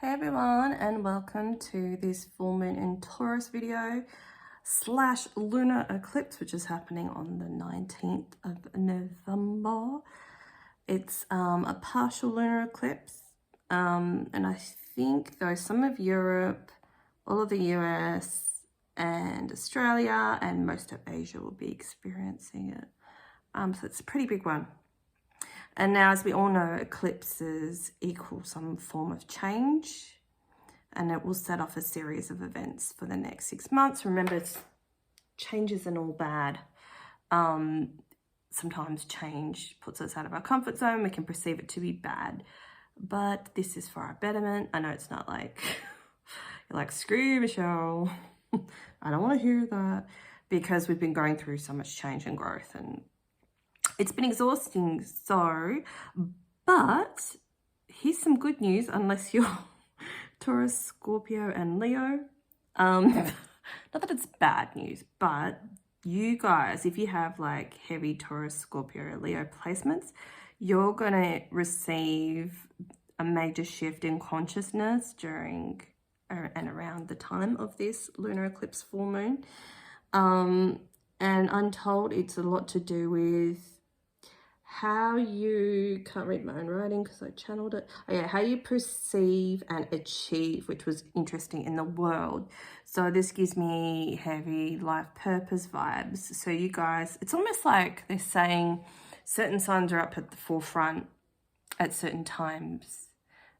Hey everyone, and welcome to this full moon in Taurus video slash lunar eclipse, which is happening on the 19th of November. It's a partial lunar eclipse, and I think though some of Europe, all of the US and Australia and most of Asia will be experiencing it. So it's a pretty big one. And now, as we all know, eclipses equal some form of change, and it will set off a series of events for the next 6 months. Remember, change isn't all bad. Sometimes change puts us out of our comfort zone. We can perceive it to be bad, but this is for our betterment. I know it's not like, you're like, screw you, Michelle. I don't want to hear that, because we've been going through so much change and growth, and it's been exhausting. But here's some good news, unless you're Taurus, Scorpio, and Leo. Not that it's bad news, but you guys, if you have like heavy Taurus, Scorpio, Leo placements, you're going to receive a major shift in consciousness during and around the time of this lunar eclipse full moon. And I'm told it's a lot to do with how you, can't read my own writing because I channeled it. Oh yeah, how you perceive and achieve, which was interesting, in the world. So this gives me heavy life purpose vibes. So you guys, it's almost like they're saying certain signs are up at the forefront at certain times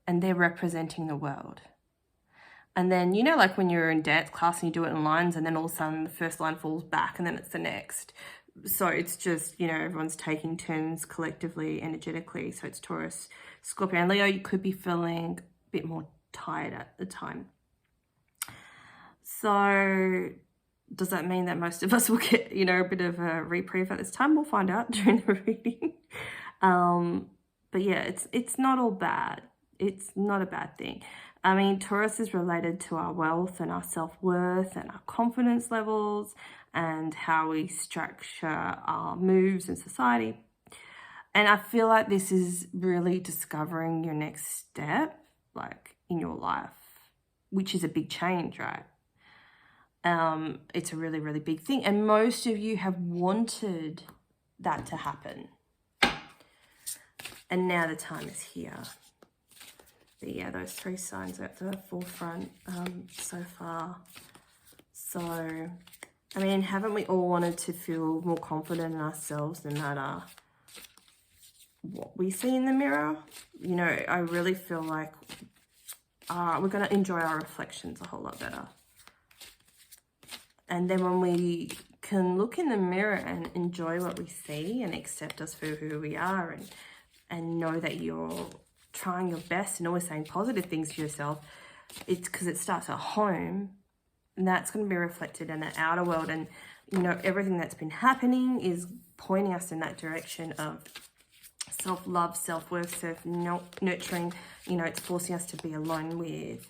and they're representing the world. And then, you know, like when you're in dance class and you do it in lines, and then all of a sudden the first line falls back and then it's the next. So it's just, you know, everyone's taking turns collectively, energetically. So it's Taurus, Scorpio, and Leo. You could be feeling a bit more tired at the time. So does that mean that most of us will get, you know, a bit of a reprieve at this time? We'll find out during the reading. But yeah, it's not all bad. It's not a bad thing. I mean, Taurus is related to our wealth and our self-worth and our confidence levels and how we structure our moves in society. And I feel like this is really discovering your next step, like in your life, which is a big change, right? It's a really, really big thing. And most of you have wanted that to happen. And now the time is here. But yeah, those three signs are at the forefront so far. So, I mean, haven't we all wanted to feel more confident in ourselves no matter what we see in the mirror? You know, I really feel like we're going to enjoy our reflections a whole lot better. And then when we can look in the mirror and enjoy what we see and accept us for who we are, and know that you're trying your best and always saying positive things to yourself, it's because it starts at home, and that's going to be reflected in the outer world. And you know, everything that's been happening is pointing us in that direction of self-love, self-worth, self-nurturing. You know, it's forcing us to be alone with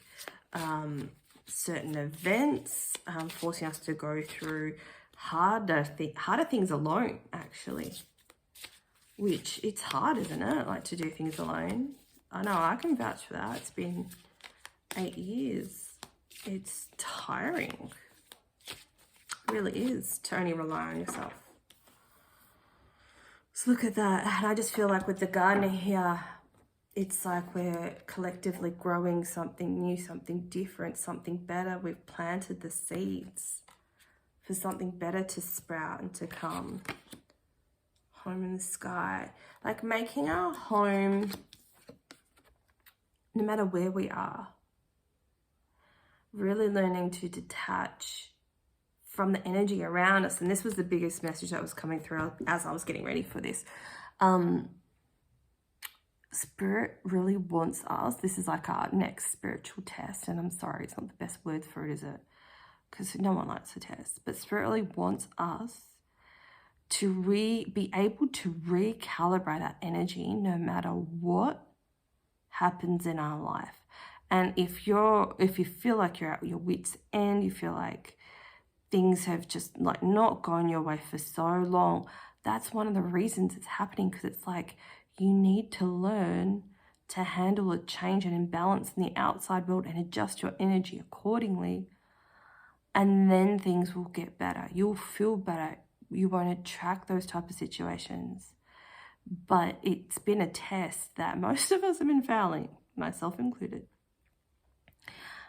certain events, forcing us to go through harder things alone, actually. Which, it's hard, isn't it? Like, to do things alone. I know, I can vouch for that. It's been 8 years. It's tiring. It really is, to only rely on yourself. So look at that. And I just feel like with the gardener here, it's like we're collectively growing something new, something different, something better. We've planted the seeds for something better to sprout and to come. Home in the sky, like making our home, no matter where we are, really learning to detach from the energy around us. And this was the biggest message that was coming through as I was getting ready for this. Spirit really wants us, this is like our next spiritual test, and I'm sorry, it's not the best word for it, is it? Because no one likes a test, but Spirit really wants us to be able to recalibrate our energy no matter what happens in our life. And if you feel like you're at your wit's end, you feel like things have just like not gone your way for so long, that's one of the reasons it's happening, because it's like you need to learn to handle a change and imbalance in the outside world and adjust your energy accordingly. And then things will get better. You'll feel better. You won't attract those type of situations. But it's been a test that most of us have been failing, myself included.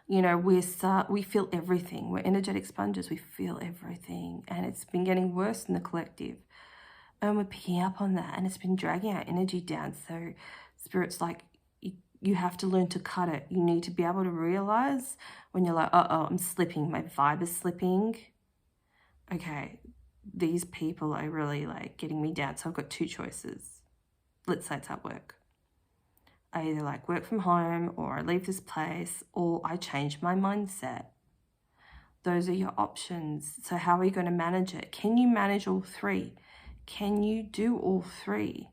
You know, we feel everything. We're energetic sponges. We feel everything. And it's been getting worse in the collective. And we're picking up on that. And it's been dragging our energy down. So Spirit's like, you have to learn to cut it. You need to be able to realize when you're like, uh-oh, I'm slipping. My vibe is slipping. Okay, these people are really like getting me down. So I've got two choices. Let's say it's at work. I either like work from home, or I leave this place, or I change my mindset. Those are your options. So how are you going to manage it? Can you manage all three? Can you do all three?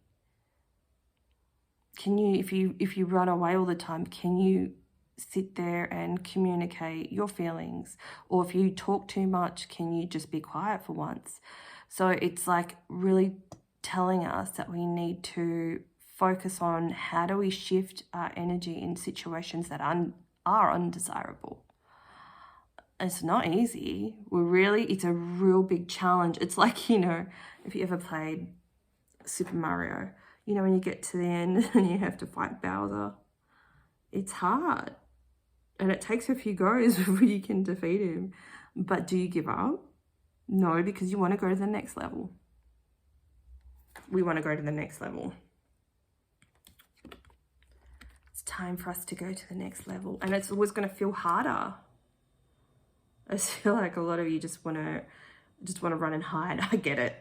Can you, if you run away all the time, can you sit there and communicate your feelings? Or if you talk too much, can you just be quiet for once? So it's like really telling us that we need to focus on how do we shift our energy in situations that are undesirable. It's not easy. It's a real big challenge. It's like, you know, if you ever played Super Mario, you know, when you get to the end and you have to fight Bowser, it's hard. And it takes a few goes before you can defeat him. But do you give up? No, because you want to go to the next level. We want to go to the next level. It's time for us to go to the next level. And it's always going to feel harder. I feel like a lot of you just want to run and hide. I get it.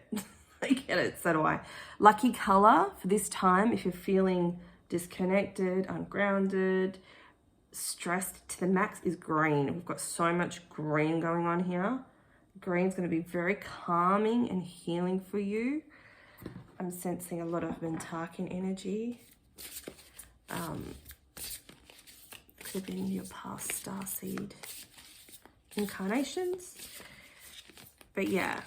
I get it. So do I. Lucky color for this time, if you're feeling disconnected, ungrounded, stressed to the max, is green. We've got so much green going on here. Green's going to be very calming and healing for you. I'm sensing a lot of Mentakin energy. Could have been your past starseed incarnations. But yeah.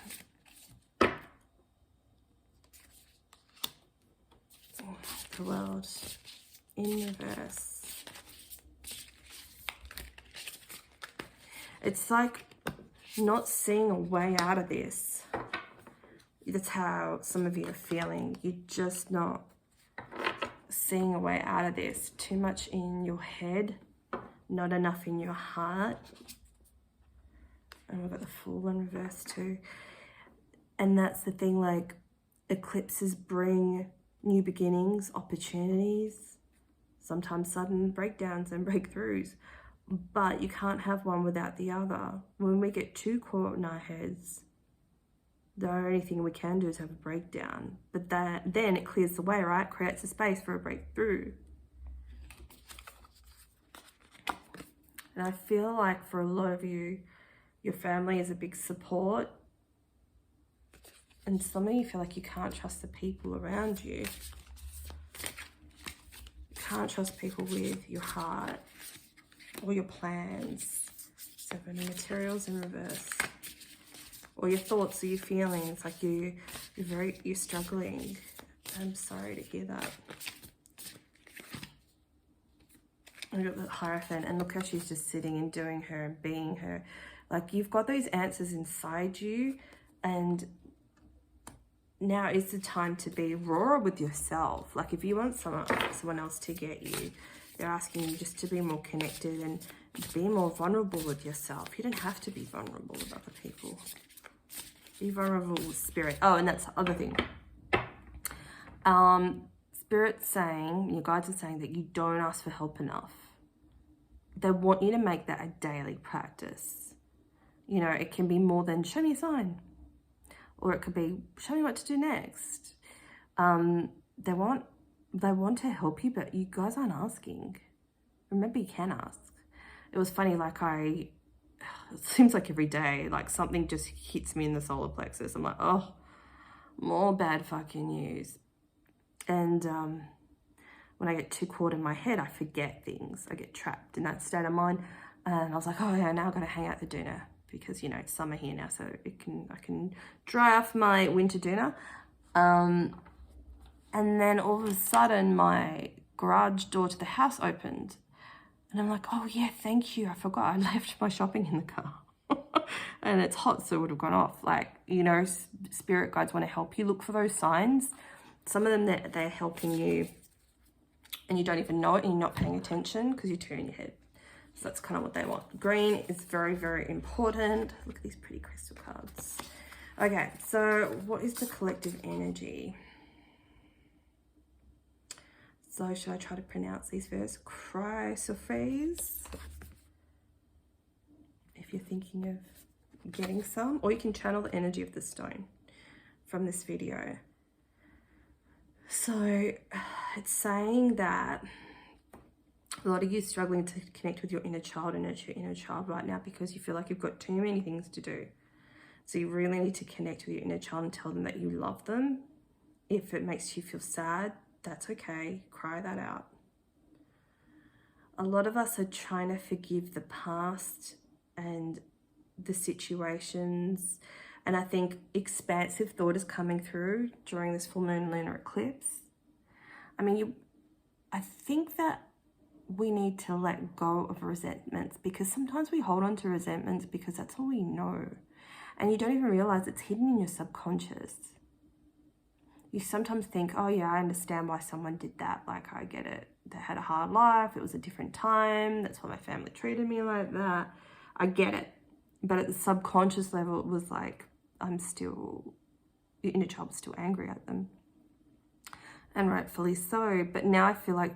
The world in reverse. It's like not seeing a way out of this. That's how some of you are feeling. You're just not seeing a way out of this. Too much in your head, not enough in your heart. And we've got the Fool in reverse too. And that's the thing, like, eclipses bring new beginnings, opportunities, sometimes sudden breakdowns and breakthroughs. But you can't have one without the other. When we get too caught in our heads, the only thing we can do is have a breakdown. But then it clears the way, right? Creates a space for a breakthrough. And I feel like for a lot of you, your family is a big support. And some of you feel like you can't trust the people around you. You can't trust people with your heart or your plans. 7 materials in reverse. Or your thoughts or your feelings, like you're struggling. I'm sorry to hear that. I got the Hierophant, and look how she's just sitting and doing her and being her. Like, you've got those answers inside you, and now is the time to be raw with yourself. Like, if you want someone else to get you, they're asking you just to be more connected and be more vulnerable with yourself. You don't have to be vulnerable with other people. Be vulnerable with spirit. Oh, and that's the other thing. Spirit's saying, your guides are saying that you don't ask for help enough. They want you to make that a daily practice. You know, it can be more than show me a sign. Or it could be show me what to do next. They want to help you, but you guys aren't asking. Remember, you can ask. It was funny, like it seems like every day, like something just hits me in the solar plexus. I'm like, oh, more bad fucking news. And when I get too caught in my head, I forget things. I get trapped in that state of mind. And I was like, oh yeah, now I've got to hang out the doona because, you know, it's summer here now, so I can dry off my winter doona. And then all of a sudden my garage door to the house opened. And I'm like, oh yeah, thank you. I forgot I left my shopping in the car. And it's hot, so it would have gone off. Like, you know, spirit guides want to help you. Look for those signs. Some of them, they're helping you and you don't even know it and you're not paying attention because you're turning your head. So that's kind of what they want. Green is very, very important. Look at these pretty crystal cards. Okay, so what is the collective energy? So should I try to pronounce these first? Suprise. If you're thinking of getting some, or you can channel the energy of the stone from this video. So it's saying that a lot of you are struggling to connect with your inner child and nurture your inner child right now because you feel like you've got too many things to do. So you really need to connect with your inner child and tell them that you love them. If it makes you feel sad, that's okay. Cry that out. A lot of us are trying to forgive the past and the situations. And I think expansive thought is coming through during this full moon lunar eclipse. I mean, I think that we need to let go of resentments because sometimes we hold on to resentments because that's all we know. And you don't even realize it's hidden in your subconscious. You sometimes think, oh yeah, I understand why someone did that. Like, I get it. They had a hard life. It was a different time. That's why my family treated me like that. I get it. But at the subconscious level, it was like, your inner child was still angry at them. And rightfully so. But now I feel like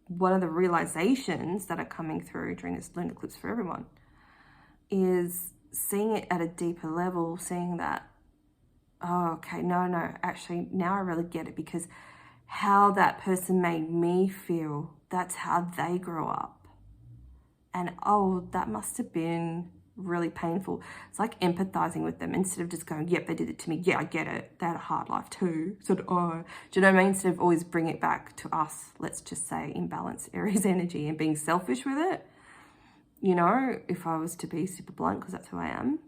one of the realizations that are coming through during this lunar eclipse for everyone is seeing it at a deeper level, seeing that, oh, okay, no, actually, now I really get it because how that person made me feel, that's how they grew up. And, oh, that must have been really painful. It's like empathizing with them instead of just going, yep, they did it to me. Yeah, I get it. They had a hard life too. So do I. Do you know what I mean? Instead of always bring it back to us, let's just say imbalanced Aries energy and being selfish with it. You know, if I was to be super blunt, because that's who I am,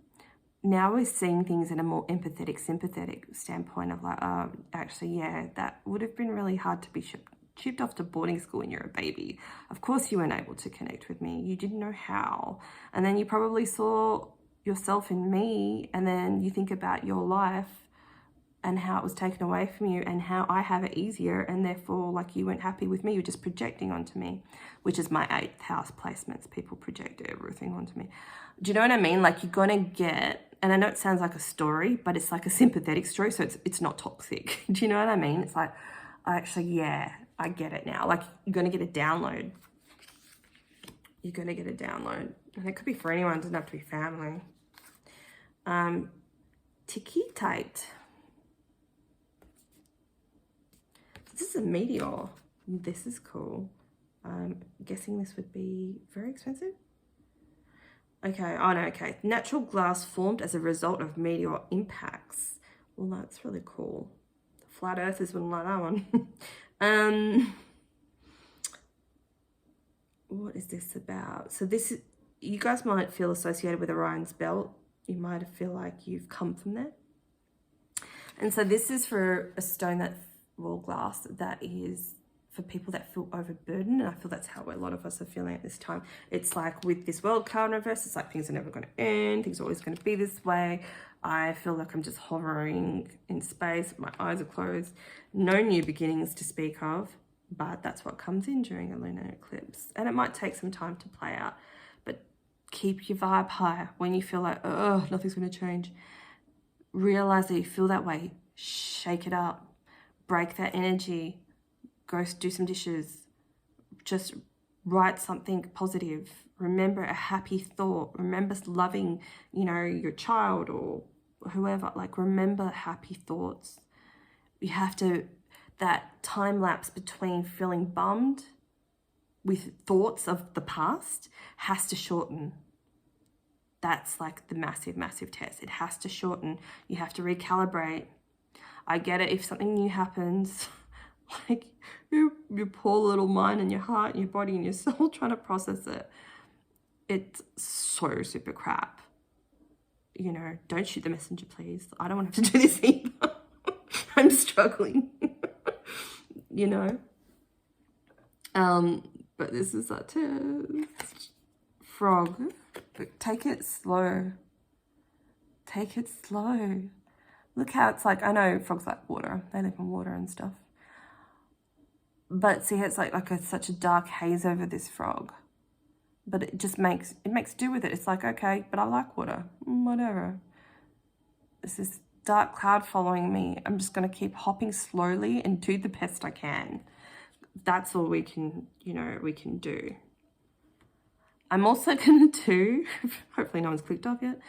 now we're seeing things in a more empathetic, sympathetic standpoint of like, oh, actually, yeah, that would have been really hard to be shipped off to boarding school when you're a baby. Of course you weren't able to connect with me. You didn't know how. And then you probably saw yourself in me, and then you think about your life and how it was taken away from you and how I have it easier, and therefore like you weren't happy with me. You're just projecting onto me, which is my 8th house placements. People project everything onto me. Do you know what I mean? Like, you're gonna get, and I know it sounds like a story, but it's like a sympathetic story, so it's not toxic. Do you know what I mean? It's like, actually, yeah, I get it now. Like, you're gonna get a download. You're gonna get a download. And it could be for anyone, it doesn't have to be family. Tikitite. This is a meteor. This is cool. I'm guessing this would be very expensive. Okay, oh no, okay. Natural glass formed as a result of meteor impacts. Well, that's really cool. Flat earthers wouldn't like that one. What is this about? So this is, you guys might feel associated with Orion's belt. You might feel like you've come from there. And so this is for a stone that, well, glass, that is for people that feel overburdened. And I feel that's how a lot of us are feeling at this time. It's like with this world card in reverse, it's like things are never going to end. Things are always going to be this way. I feel like I'm just hovering in space. My eyes are closed. No new beginnings to speak of. But that's what comes in during a lunar eclipse. And it might take some time to play out. But keep your vibe high. When you feel like, oh, nothing's going to change, realize that you feel that way. Shake it up. Break that energy. Go do some dishes. Just write something positive. Remember a happy thought. Remember loving, you know, your child or whoever. Like, remember happy thoughts. You have to, that time lapse between feeling bummed with thoughts of the past has to shorten. That's like the massive, massive test. It has to shorten. You have to recalibrate. I get it if something new happens, like your poor little mind and your heart and your body and your soul trying to process it. It's so super crap. You know, don't shoot the messenger, please. I don't want to have to do this either. I'm struggling. You know, But this is a test. Frog. But take it slow. Take it slow. Look how it's like, I know frogs like water. They live in water and stuff. But see how it's like such a dark haze over this frog. But it just makes do with it. It's like, okay, but I like water. Whatever. It's this dark cloud following me. I'm just going to keep hopping slowly and do the best I can. That's all we can, we can do. I'm also going to do, hopefully no one's clicked off yet,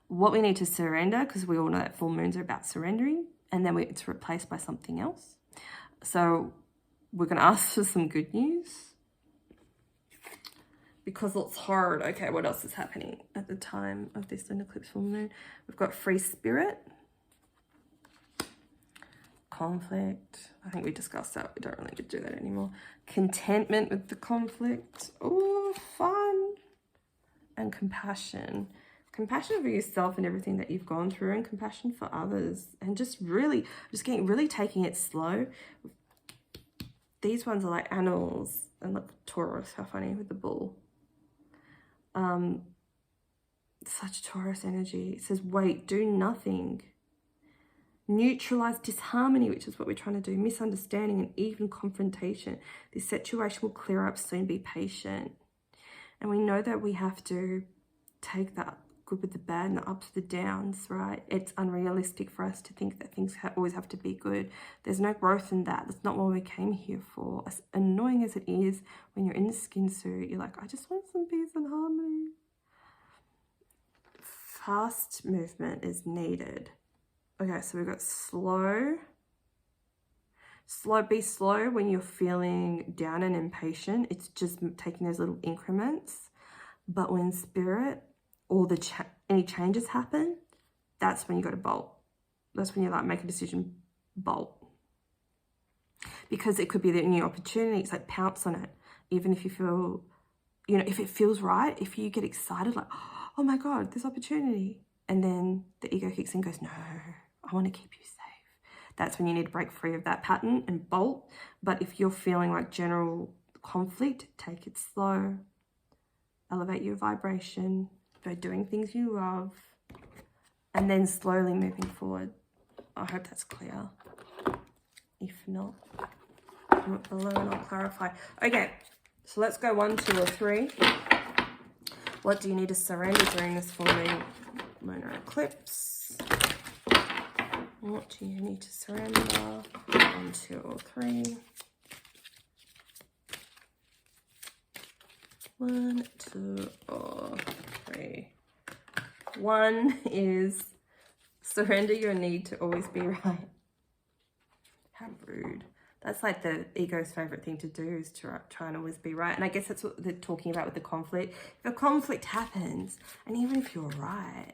what we need to surrender, because we all know that full moons are about surrendering, and then it's replaced by something else. So we're going to ask for some good news, because it's hard. Okay, what else is happening at the time of this lunar eclipse full moon? We've got free spirit, conflict. I think we discussed that. We don't really need to do that anymore. Contentment with the conflict. Oh, fun. And compassion. Compassion for yourself and everything that you've gone through, and compassion for others. And just taking it slow. These ones are like animals. And look, Taurus, how funny with the bull. Such Taurus energy. It says, wait, do nothing. Neutralize disharmony, which is what we're trying to do. Misunderstanding and even confrontation. This situation will clear up soon. Be patient. And we know that we have to take that good with the bad and the ups with the downs, right? It's unrealistic for us to think that things always have to be good. There's no growth in that. That's not what we came here for. As annoying as it is, when you're in the skin suit, you're like, I just want some peace and harmony. Fast movement is needed. Okay, so we've got slow. Be slow when you're feeling down and impatient. It's just taking those little increments. But when spirit or any changes happen, that's when you got to bolt. That's when you like make a decision, bolt. Because it could be the new opportunity. It's like pounce on it. Even if you feel, if it feels right, if you get excited, like, oh my God, this opportunity. And then the ego kicks in and goes, no, I want to keep you safe. That's when you need to break free of that pattern and bolt. But if you're feeling like general conflict, take it slow. Elevate your vibration by doing things you love. And then slowly moving forward. I hope that's clear. If not, comment below and I'll clarify. Okay, so let's go 1, 2, or 3. What do you need to surrender during this full moon lunar eclipse? What do you need to surrender? 1, 2, or 3. 1, 2, or 3. 1 is surrender your need to always be right. How rude. That's like the ego's favorite thing to do, is to try and always be right. And I guess that's what they're talking about with the conflict. If a conflict happens, and even if you're right,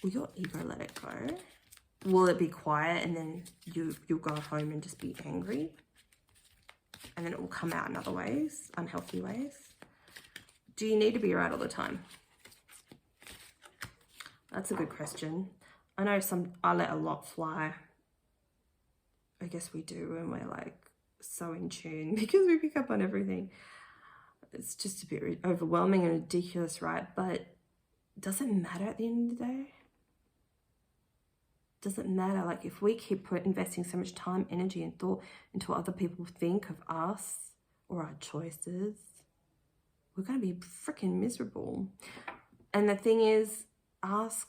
will your ego let it go? Will it be quiet and then you'll go home and just be angry? And then it will come out in other ways, unhealthy ways. Do you need to be right all the time? That's a good question. I know I let a lot fly. I guess we do when we're like so in tune, because we pick up on everything. It's just a bit overwhelming and ridiculous, right? But does it matter at the end of the day? Does it matter? Like, if we keep investing so much time, energy, and thought into what other people think of us or our choices, we're going to be freaking miserable. And the thing is, ask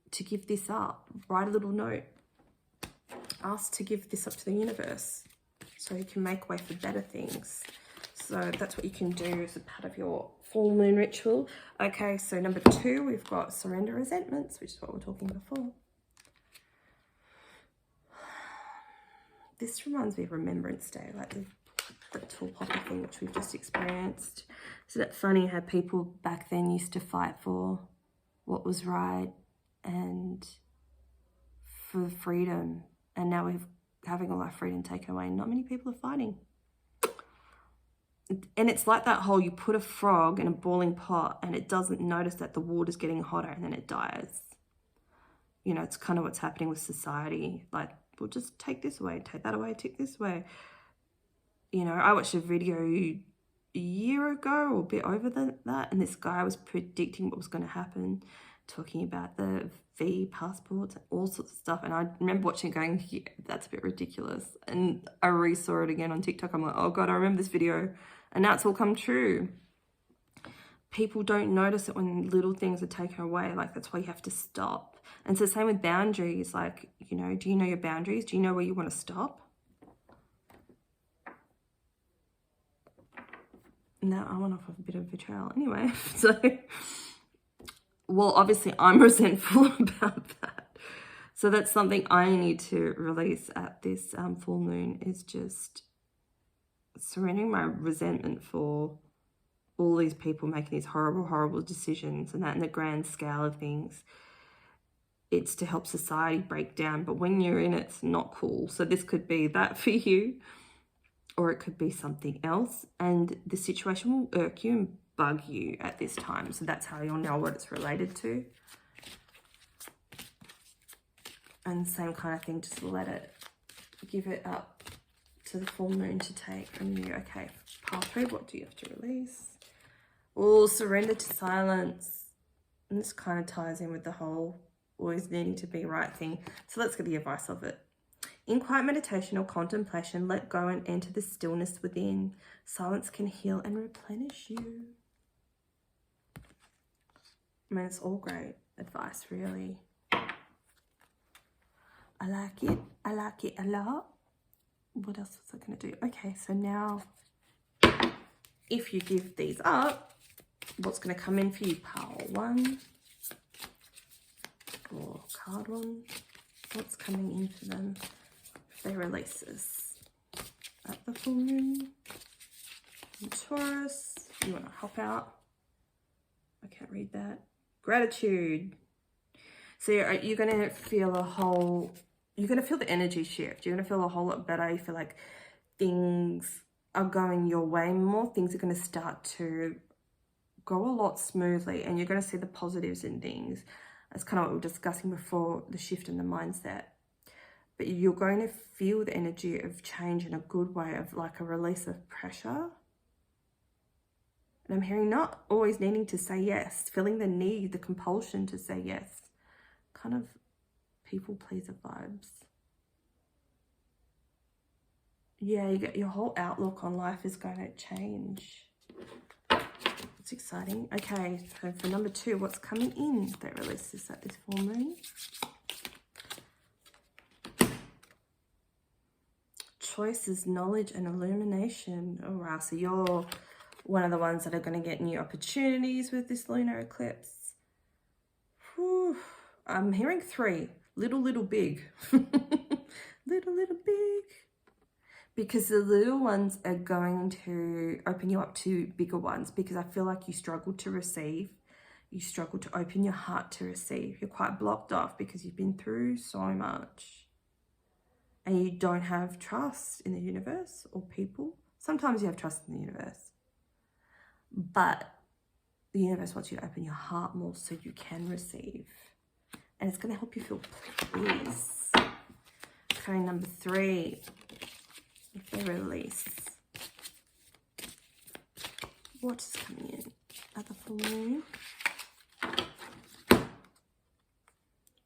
to give this up. Write a little note. Ask to give this up to the universe so you can make way for better things. So that's what you can do as a part of your full moon ritual. Okay, so number 2, we've got surrender resentments, which is what we were talking before. This reminds me of Remembrance Day, like the tall poppy thing, which we've just experienced. Isn't it funny how people back then used to fight for what was right and for freedom, and now we're having all our freedom taken away. Not many people are fighting. And it's like that whole, you put a frog in a boiling pot and it doesn't notice that the water's getting hotter and then it dies. It's kind of what's happening with society. Like, we'll just take this away, take that away, take this away. You know, I watched a video a year ago or a bit over that, and this guy was predicting what was going to happen, talking about the V passports, all sorts of stuff. And I remember watching it going, yeah, that's a bit ridiculous. And I re-saw it again on TikTok. I'm like, oh God, I remember this video. And now it's all come true. People don't notice it when little things are taken away. Like, that's why you have to stop. And it's the same with boundaries. Like, you know, do you know your boundaries? Do you know where you want to stop? Now I went off of a bit of betrayal anyway. So, well, obviously I'm resentful about that. So that's something I need to release at this full moon, is just surrendering my resentment for all these people making these horrible, horrible decisions, and that in the grand scale of things, it's to help society break down. But when you're in it, it's not cool. So this could be that for you, or it could be something else. And the situation will irk you and bug you at this time. So that's how you'll know what it's related to. And same kind of thing, just let it, give it up to the full moon to take from you. Okay, part 3, what do you have to release? Oh, surrender to silence. And this kind of ties in with the whole always needing to be right thing. So let's get the advice of it. In quiet meditation or contemplation, let go and enter the stillness within. Silence can heal and replenish you. I mean, it's all great advice, really. I like it. I like it a lot. What else was I going to do? Okay, so now, if you give these up, what's going to come in for you? Pile 1 or card 1. What's coming in for them? They release this at the full moon. And Taurus, you want to help out? I can't read that. Gratitude. So you're going to feel you're going to feel the energy shift. You're going to feel a whole lot better. You feel like things are going your way more. Things are going to start to go a lot smoothly, and you're going to see the positives in things. That's kind of what we were discussing before, the shift in the mindset. But you're going to feel the energy of change in a good way, of like a release of pressure. And I'm hearing not always needing to say yes, feeling the need, the compulsion to say yes. Kind of people pleaser vibes. Yeah, you get your whole outlook on life is going to change. It's exciting. Okay, so for number 2, what's coming in that releases at this full moon? Choices, knowledge, and illumination. Oh wow, so you're one of the ones that are going to get new opportunities with this lunar eclipse. Whew. I'm hearing 3. Little, big. little, big. Because the little ones are going to open you up to bigger ones, because I feel like you struggle to receive. You struggle to open your heart to receive. You're quite blocked off because you've been through so much. And you don't have trust in the universe or people. Sometimes you have trust in the universe. But the universe wants you to open your heart more so you can receive. And it's going to help you feel peace. Okay, number 3. If they release. What's coming in at the full moon?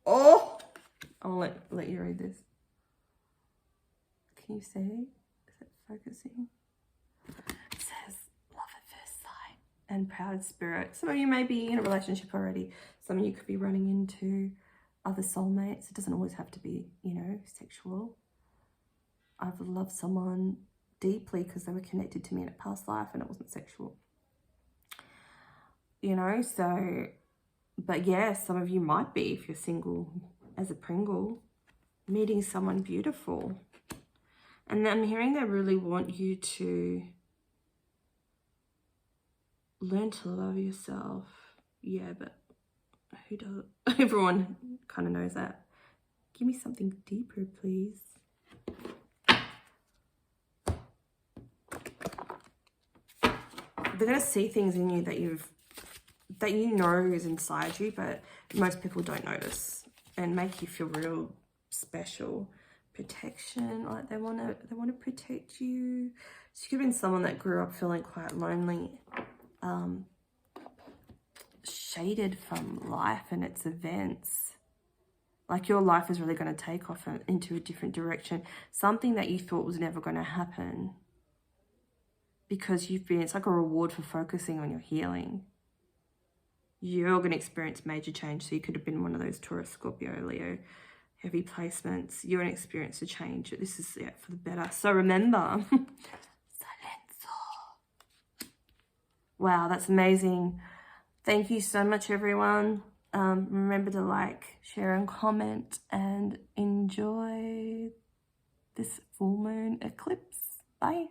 Oh! I'll let you read this. Can you see? Is it focusing? It says love at first sight and proud spirit. Some of you may be in a relationship already. Some of you could be running into other soulmates. It doesn't always have to be, you know, sexual. I've loved someone deeply because they were connected to me in a past life and it wasn't sexual. You know, so, but yeah, some of you might be, if you're single as a Pringle, meeting someone beautiful. And I'm hearing they really want you to learn to love yourself. Yeah, but who does? Everyone kind of knows that. Give me something deeper, please. They're going to see things in you that you know is inside you, but most people don't notice, and make you feel real special. Protection, like they want to protect you, So you could have been someone that grew up feeling quite lonely, shaded from life and its events. Like your life is really going to take off into a different direction. Something that you thought was never going to happen. Because it's like a reward for focusing on your healing. You're going to experience major change. So you could have been one of those Taurus, Scorpio, Leo, heavy placements. You're going to experience a change. This is for the better. So remember, silenzo. Wow, that's amazing. Thank you so much, everyone. Remember to like, share, and comment, and enjoy this full moon eclipse. Bye.